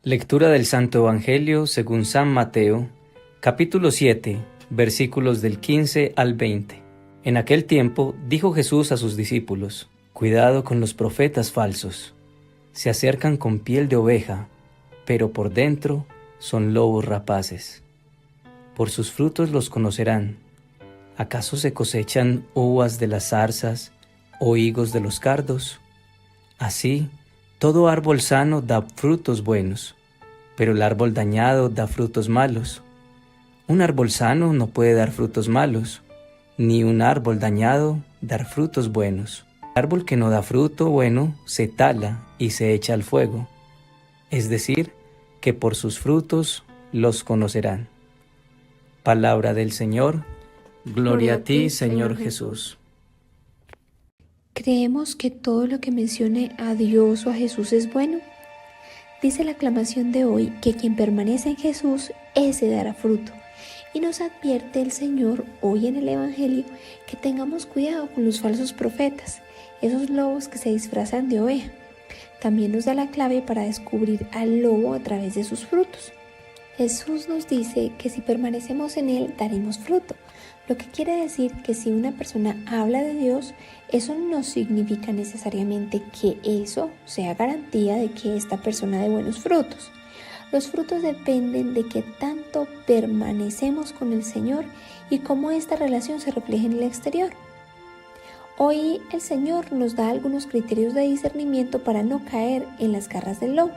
Lectura del Santo Evangelio según San Mateo, capítulo 7, versículos del 15 al 20. En aquel tiempo dijo Jesús a sus discípulos: Cuidado con los profetas falsos. Se acercan con piel de oveja, pero por dentro son lobos rapaces. Por sus frutos los conocerán. ¿Acaso se cosechan uvas de las zarzas o higos de los cardos? Así, todo árbol sano da frutos buenos, pero el árbol dañado da frutos malos. Un árbol sano no puede dar frutos malos, ni un árbol dañado dar frutos buenos. El árbol que no da fruto bueno se tala y se echa al fuego. Es decir, que por sus frutos los conocerán. Palabra del Señor. Gloria a ti, Señor Jesús. ¿Creemos que todo lo que mencione a Dios o a Jesús es bueno? Dice la aclamación de hoy que quien permanece en Jesús, ese dará fruto. Y nos advierte el Señor hoy en el Evangelio que tengamos cuidado con los falsos profetas, esos lobos que se disfrazan de oveja. También nos da la clave para descubrir al lobo a través de sus frutos. Jesús nos dice que si permanecemos en Él, daremos fruto. Lo que quiere decir que si una persona habla de Dios, eso no significa necesariamente que eso sea garantía de que esta persona dé buenos frutos. Los frutos dependen de que tanto permanecemos con el Señor y cómo esta relación se refleja en el exterior. Hoy el Señor nos da algunos criterios de discernimiento para no caer en las garras del lobo.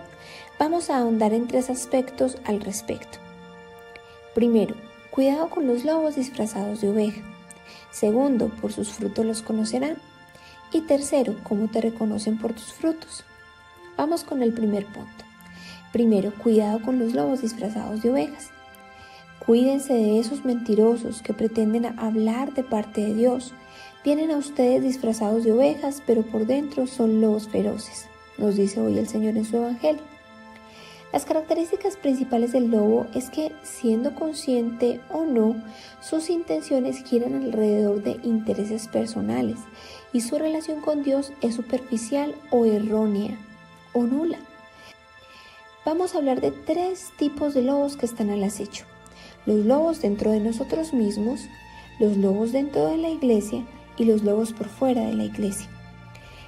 Vamos a ahondar en 3 aspectos al respecto. Primero, cuidado con los lobos disfrazados de oveja. Segundo, por sus frutos los conocerán. Y tercero, cómo te reconocen por tus frutos. Vamos con el primer punto. Primero, cuidado con los lobos disfrazados de ovejas. Cuídense de esos mentirosos que pretenden hablar de parte de Dios. Vienen a ustedes disfrazados de ovejas, pero por dentro son lobos feroces, nos dice hoy el Señor en su Evangelio. Las características principales del lobo es que, siendo consciente o no, sus intenciones giran alrededor de intereses personales y su relación con Dios es superficial o errónea o nula. Vamos a hablar de 3 tipos de lobos que están al acecho: los lobos dentro de nosotros mismos, los lobos dentro de la iglesia y los lobos por fuera de la iglesia.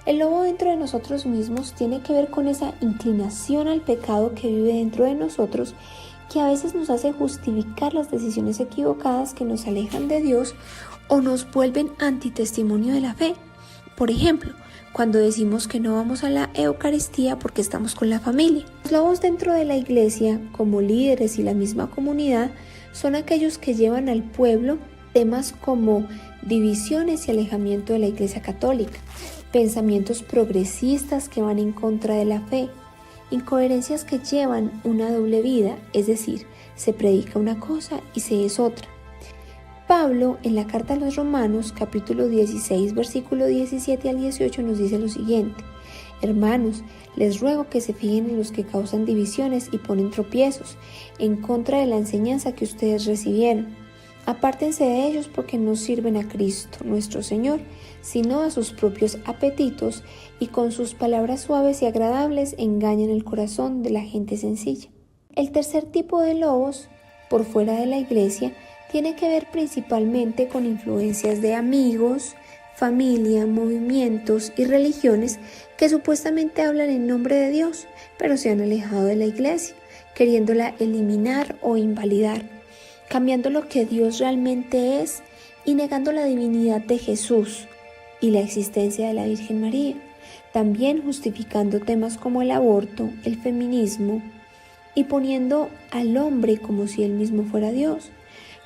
El lobo dentro de nosotros mismos tiene que ver con esa inclinación al pecado que vive dentro de nosotros, que a veces nos hace justificar las decisiones equivocadas que nos alejan de Dios o nos vuelven antitestimonio de la fe. Por ejemplo, cuando decimos que no vamos a la Eucaristía porque estamos con la familia. Los lobos dentro de la iglesia, como líderes y la misma comunidad, son aquellos que llevan al pueblo temas como divisiones y alejamiento de la Iglesia Católica, pensamientos progresistas que van en contra de la fe, incoherencias que llevan una doble vida, es decir, se predica una cosa y se es otra. Pablo, en la carta a los Romanos, capítulo 16, versículo 17 al 18, nos dice lo siguiente: Hermanos, les ruego que se fijen en los que causan divisiones y ponen tropiezos en contra de la enseñanza que ustedes recibieron. Apártense de ellos porque no sirven a Cristo, nuestro Señor, sino a sus propios apetitos, y con sus palabras suaves y agradables engañan el corazón de la gente sencilla. El tercer tipo de lobos, por fuera de la iglesia, tiene que ver principalmente con influencias de amigos, familia, movimientos y religiones que supuestamente hablan en nombre de Dios, pero se han alejado de la iglesia, queriéndola eliminar o invalidar, cambiando lo que Dios realmente es y negando la divinidad de Jesús y la existencia de la Virgen María, también justificando temas como el aborto, el feminismo y poniendo al hombre como si él mismo fuera Dios.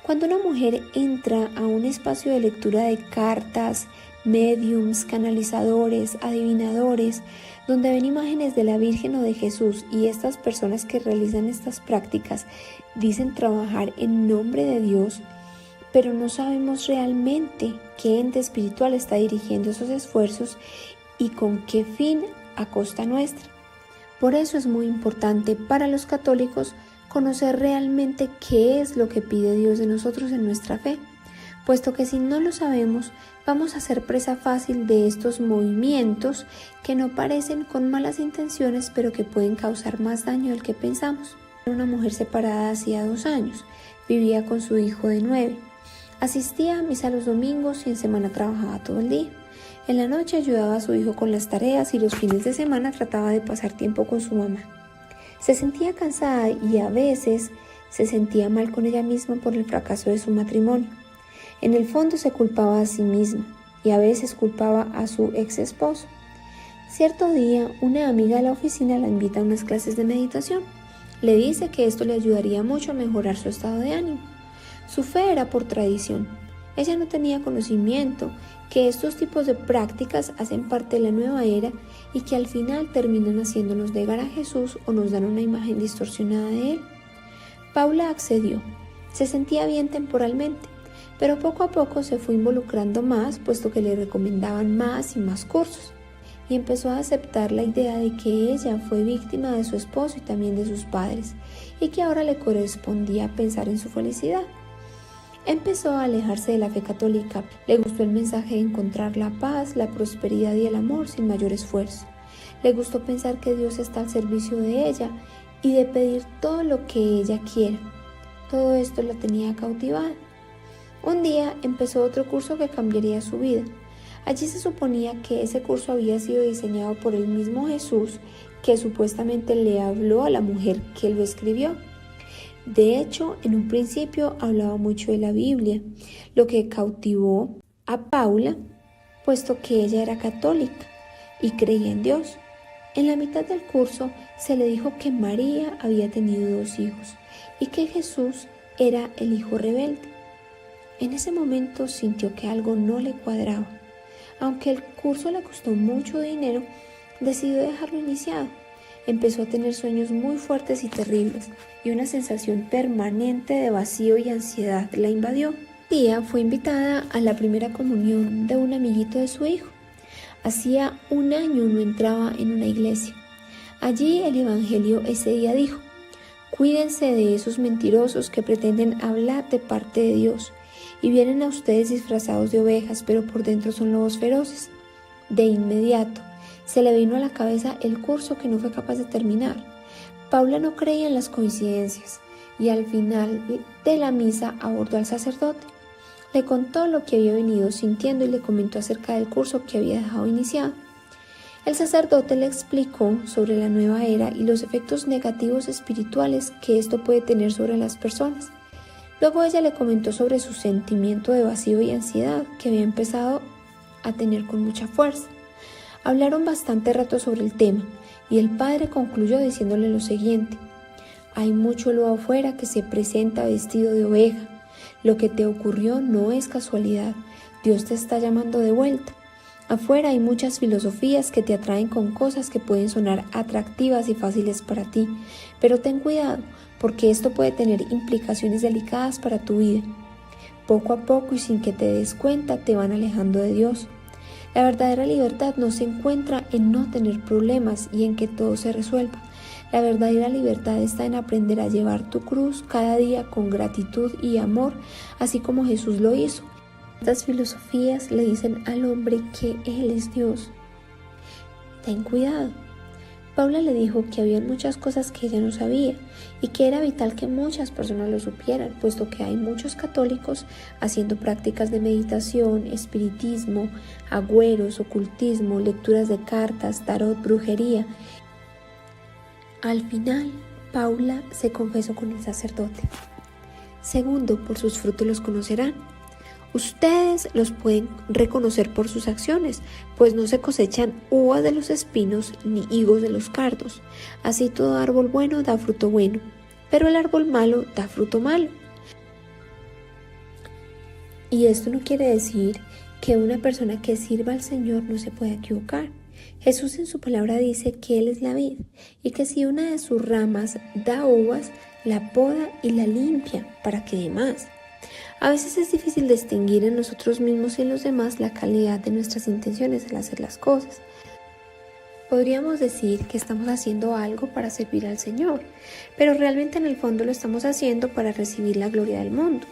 Cuando una mujer entra a un espacio de lectura de cartas, médiums, canalizadores, adivinadores, donde ven imágenes de la Virgen o de Jesús, y estas personas que realizan estas prácticas dicen trabajar en nombre de Dios, pero no sabemos realmente qué ente espiritual está dirigiendo esos esfuerzos y con qué fin a costa nuestra. Por eso es muy importante para los católicos conocer realmente qué es lo que pide Dios de nosotros en nuestra fe, puesto que si no lo sabemos, vamos a ser presa fácil de estos movimientos que no parecen con malas intenciones, pero que pueden causar más daño del que pensamos. Era una mujer separada hacía 2 años, vivía con su hijo de 9. Asistía a misa los domingos y en semana trabajaba todo el día. En la noche ayudaba a su hijo con las tareas y los fines de semana trataba de pasar tiempo con su mamá. Se sentía cansada y a veces se sentía mal con ella misma por el fracaso de su matrimonio. En el fondo se culpaba a sí misma y a veces culpaba a su ex esposo. Cierto día, una amiga de la oficina la invita a unas clases de meditación. Le dice que esto le ayudaría mucho a mejorar su estado de ánimo. Su fe era por tradición. Ella no tenía conocimiento que estos tipos de prácticas hacen parte de la nueva era y que al final terminan haciéndonos negar a Jesús o nos dan una imagen distorsionada de Él. Paula accedió. Se sentía bien temporalmente, pero poco a poco se fue involucrando más, puesto que le recomendaban más y más cursos, y empezó a aceptar la idea de que ella fue víctima de su esposo y también de sus padres, y que ahora le correspondía pensar en su felicidad. Empezó a alejarse de la fe católica. Le gustó el mensaje de encontrar la paz, la prosperidad y el amor sin mayor esfuerzo. Le gustó pensar que Dios está al servicio de ella y de pedir todo lo que ella quiera. Todo esto la tenía cautivada. Un día empezó otro curso que cambiaría su vida. Allí se suponía que ese curso había sido diseñado por el mismo Jesús, que supuestamente le habló a la mujer que lo escribió. De hecho, en un principio hablaba mucho de la Biblia, lo que cautivó a Paula, puesto que ella era católica y creía en Dios. En la mitad del curso se le dijo que María había tenido 2 hijos y que Jesús era el hijo rebelde. En ese momento sintió que algo no le cuadraba. Aunque el curso le costó mucho dinero, decidió dejarlo iniciado. Empezó a tener sueños muy fuertes y terribles, y una sensación permanente de vacío y ansiedad la invadió. Un día fue invitada a la primera comunión de un amiguito de su hijo. Hacía 1 año no entraba en una iglesia. Allí el evangelio ese día dijo: cuídense de esos mentirosos que pretenden hablar de parte de Dios y vienen a ustedes disfrazados de ovejas, pero por dentro son lobos feroces. De inmediato se le vino a la cabeza el curso que no fue capaz de terminar. Paula no creía en las coincidencias y al final de la misa abordó al sacerdote. Le contó lo que había venido sintiendo y le comentó acerca del curso que había dejado iniciado. El sacerdote le explicó sobre la nueva era y los efectos negativos espirituales que esto puede tener sobre las personas. Luego ella le comentó sobre su sentimiento de vacío y ansiedad que había empezado a tener con mucha fuerza. Hablaron bastante rato sobre el tema y el padre concluyó diciéndole lo siguiente: hay mucho lobo afuera que se presenta vestido de oveja. Lo que te ocurrió no es casualidad. Dios te está llamando de vuelta. Afuera hay muchas filosofías que te atraen con cosas que pueden sonar atractivas y fáciles para ti, pero ten cuidado, porque esto puede tener implicaciones delicadas para tu vida. Poco a poco y sin que te des cuenta te van alejando de Dios. La verdadera libertad no se encuentra en no tener problemas y en que todo se resuelva. La verdadera libertad está en aprender a llevar tu cruz cada día con gratitud y amor, así como Jesús lo hizo. Estas filosofías le dicen al hombre que Él es Dios. Ten cuidado. Paula le dijo que había muchas cosas que ella no sabía y que era vital que muchas personas lo supieran, puesto que hay muchos católicos haciendo prácticas de meditación, espiritismo, agüeros, ocultismo, lecturas de cartas, tarot, brujería. Al final, Paula se confesó con el sacerdote. Segundo, por sus frutos los conocerán. Ustedes los pueden reconocer por sus acciones, pues no se cosechan uvas de los espinos ni higos de los cardos. Así todo árbol bueno da fruto bueno, pero el árbol malo da fruto malo. Y esto no quiere decir que una persona que sirva al Señor no se pueda equivocar. Jesús en su palabra dice que Él es la vid y que si una de sus ramas da uvas, la poda y la limpia para que dé más. A veces es difícil distinguir en nosotros mismos y en los demás la calidad de nuestras intenciones al hacer las cosas. Podríamos decir que estamos haciendo algo para servir al Señor, pero realmente en el fondo lo estamos haciendo para recibir la gloria del mundo.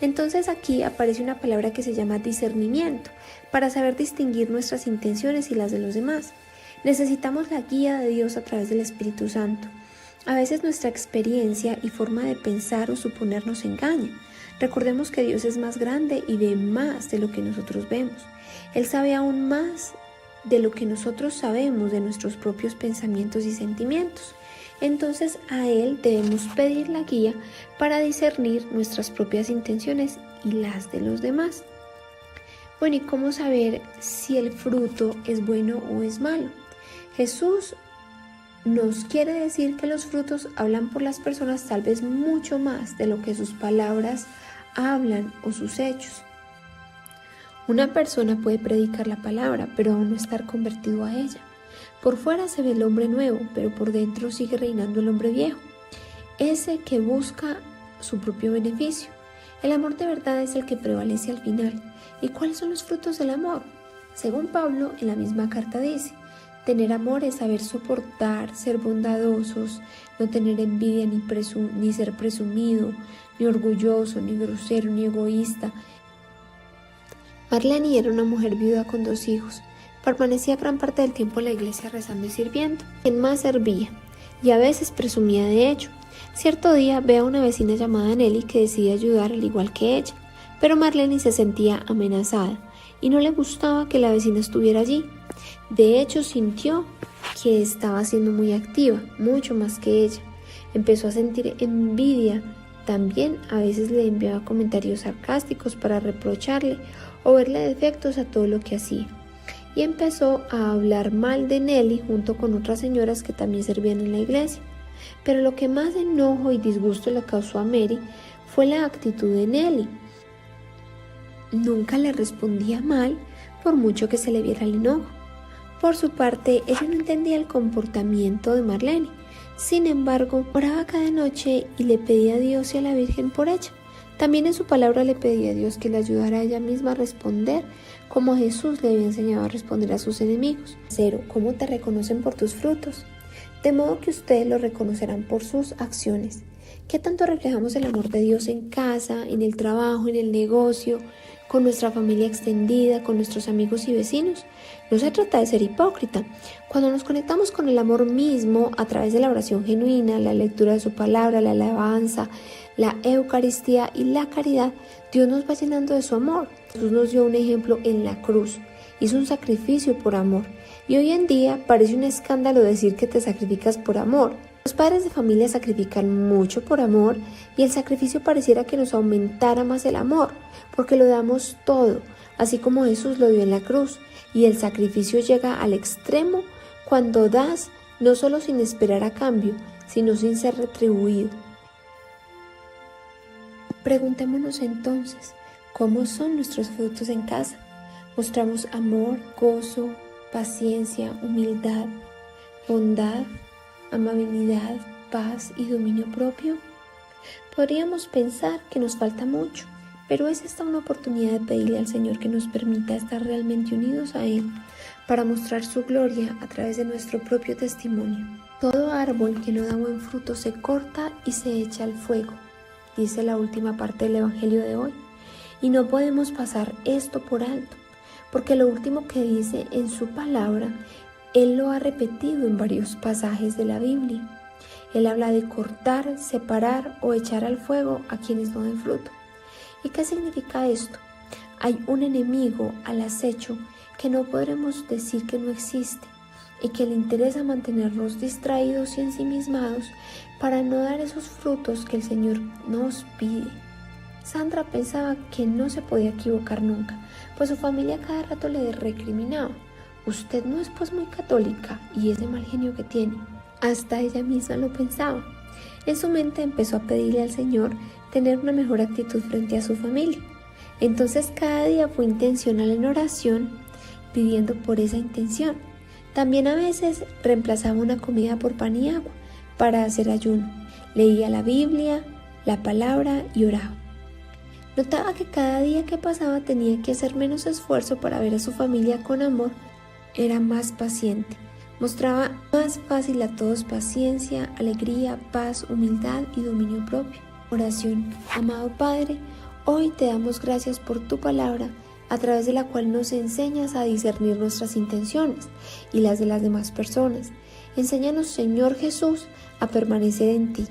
Entonces aquí aparece una palabra que se llama discernimiento, para saber distinguir nuestras intenciones y las de los demás. Necesitamos la guía de Dios a través del Espíritu Santo. A veces nuestra experiencia y forma de pensar o suponer nos engaña. Recordemos que Dios es más grande y ve más de lo que nosotros vemos. Él sabe aún más de lo que nosotros sabemos de nuestros propios pensamientos y sentimientos. Entonces a Él debemos pedir la guía para discernir nuestras propias intenciones y las de los demás. Bueno, ¿y cómo saber si el fruto es bueno o es malo? Jesús nos quiere decir que los frutos hablan por las personas tal vez mucho más de lo que sus palabras hablan o sus hechos. Una persona puede predicar la palabra, pero aún no estar convertido a ella. Por fuera se ve el hombre nuevo, pero por dentro sigue reinando el hombre viejo, ese que busca su propio beneficio. El amor de verdad es el que prevalece al final. ¿Y cuáles son los frutos del amor? Según Pablo, en la misma carta dice: tener amor es saber soportar, ser bondadosos, no tener envidia ni ser presumido, ni orgulloso, ni grosero, ni egoísta. Marlene era una mujer viuda con 2 hijos. Permanecía gran parte del tiempo en la iglesia rezando y sirviendo. Quien más servía, y a veces presumía de ello. Cierto día ve a una vecina llamada Nelly que decide ayudar al igual que ella, pero Marlene se sentía amenazada y no le gustaba que la vecina estuviera allí. De hecho, sintió que estaba siendo muy activa, mucho más que ella. Empezó a sentir envidia. También a veces le enviaba comentarios sarcásticos para reprocharle o verle defectos a todo lo que hacía. Y empezó a hablar mal de Nelly junto con otras señoras que también servían en la iglesia. Pero lo que más enojo y disgusto le causó a Mary fue la actitud de Nelly. Nunca le respondía mal por mucho que se le viera el enojo. Por su parte, ella no entendía el comportamiento de Marlene. Sin embargo, oraba cada noche y le pedía a Dios y a la Virgen por ella. También en su palabra le pedía a Dios que le ayudara a ella misma a responder como Jesús le había enseñado a responder a sus enemigos. 0. ¿Cómo te reconocen por tus frutos? De modo que ustedes lo reconocerán por sus acciones. ¿Qué tanto reflejamos el amor de Dios en casa, en el trabajo, en el negocio, con nuestra familia extendida, con nuestros amigos y vecinos? No se trata de ser hipócrita. Cuando nos conectamos con el amor mismo a través de la oración genuina, la lectura de su palabra, la alabanza, la Eucaristía y la caridad, Dios nos va llenando de su amor. Jesús nos dio un ejemplo en la cruz. Hizo un sacrificio por amor. Y hoy en día parece un escándalo decir que te sacrificas por amor. Los padres de familia sacrifican mucho por amor y el sacrificio pareciera que nos aumentara más el amor, porque lo damos todo, así como Jesús lo dio en la cruz. Y el sacrificio llega al extremo cuando das no solo sin esperar a cambio, sino sin ser retribuido. Preguntémonos entonces, ¿cómo son nuestros frutos en casa? ¿Mostramos amor, gozo, paciencia, humildad, bondad, amabilidad, paz y dominio propio? Podríamos pensar que nos falta mucho, pero es esta una oportunidad de pedirle al Señor que nos permita estar realmente unidos a Él para mostrar su gloria a través de nuestro propio testimonio. Todo árbol que no da buen fruto se corta y se echa al fuego, dice la última parte del Evangelio de hoy. Y no podemos pasar esto por alto, porque lo último que dice en su palabra, Él lo ha repetido en varios pasajes de la Biblia. Él habla de cortar, separar o echar al fuego a quienes no den fruto. ¿Y qué significa esto? Hay un enemigo al acecho que no podremos decir que no existe y que le interesa mantenernos distraídos y ensimismados para no dar esos frutos que el Señor nos pide. Sandra pensaba que no se podía equivocar nunca, pues su familia cada rato le recriminaba: usted no es pues muy católica y ese mal genio que tiene. Hasta ella misma lo pensaba. En su mente empezó a pedirle al Señor tener una mejor actitud frente a su familia. Entonces cada día fue intencional en oración, pidiendo por esa intención. También a veces reemplazaba una comida por pan y agua para hacer ayuno. Leía la Biblia, la palabra y oraba. Notaba que cada día que pasaba tenía que hacer menos esfuerzo para ver a su familia con amor. Era más paciente. Mostraba más fácil a todos paciencia, alegría, paz, humildad y dominio propio. Oración. Amado Padre, Hoy te damos gracias por tu palabra, a través de la cual nos enseñas a discernir nuestras intenciones y las de las demás personas. Enséñanos, Señor Jesús, a permanecer en ti.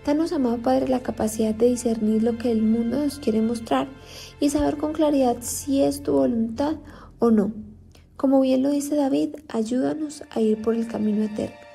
Danos, amado Padre, la capacidad de discernir lo que el mundo nos quiere mostrar y saber con claridad si es tu voluntad o no. Como bien lo dice David, ayúdanos a ir por el camino eterno.